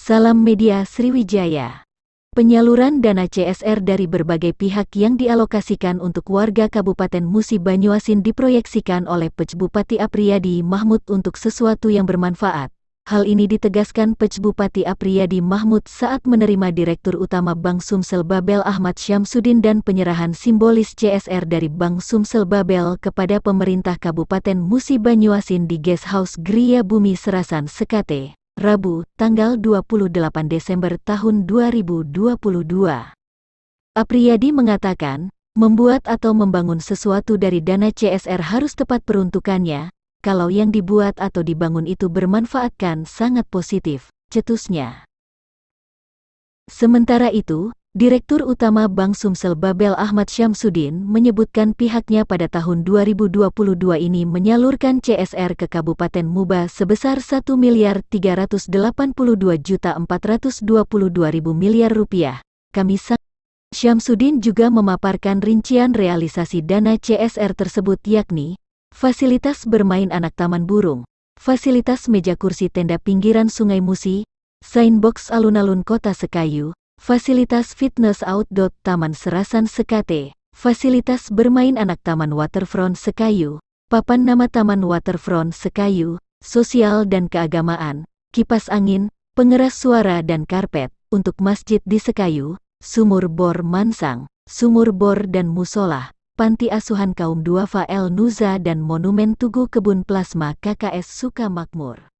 Salam Media Sriwijaya. Penyaluran dana CSR dari berbagai pihak yang dialokasikan untuk warga Kabupaten Musi Banyuasin diproyeksikan oleh Pj Bupati Apriyadi Mahmud untuk sesuatu yang bermanfaat. Hal ini ditegaskan Pj Bupati Apriyadi Mahmud saat menerima Direktur Utama Bank Sumsel Babel Ahmad Syamsuddin dan penyerahan simbolis CSR dari Bank Sumsel Babel kepada pemerintah Kabupaten Musi Banyuasin di Guest House Gria Bumi Serasan Sekate, Rabu, tanggal 28 Desember tahun 2022. Apriyadi mengatakan, membuat atau membangun sesuatu dari dana CSR harus tepat peruntukannya, kalau yang dibuat atau dibangun itu bermanfaatkan sangat positif, cetusnya. Sementara itu, Direktur Utama Bank Sumsel Babel Ahmad Syamsuddin menyebutkan pihaknya pada tahun 2022 ini menyalurkan CSR ke Kabupaten Muba sebesar Rp1.382.422.000 miliar. Kamis Syamsuddin juga memaparkan rincian realisasi dana CSR tersebut yakni fasilitas bermain anak Taman Burung, fasilitas meja kursi tenda pinggiran Sungai Musi, signbox alun-alun Kota Sekayu, fasilitas fitness outdoor Taman Serasan Sekate, fasilitas bermain anak Taman Waterfront Sekayu, papan nama Taman Waterfront Sekayu, sosial dan keagamaan, kipas angin, pengeras suara dan karpet, untuk masjid di Sekayu, sumur bor Mansang, sumur bor dan musola, panti asuhan kaum duafa El Nuza dan monumen Tugu Kebun Plasma KKS Sukamakmur.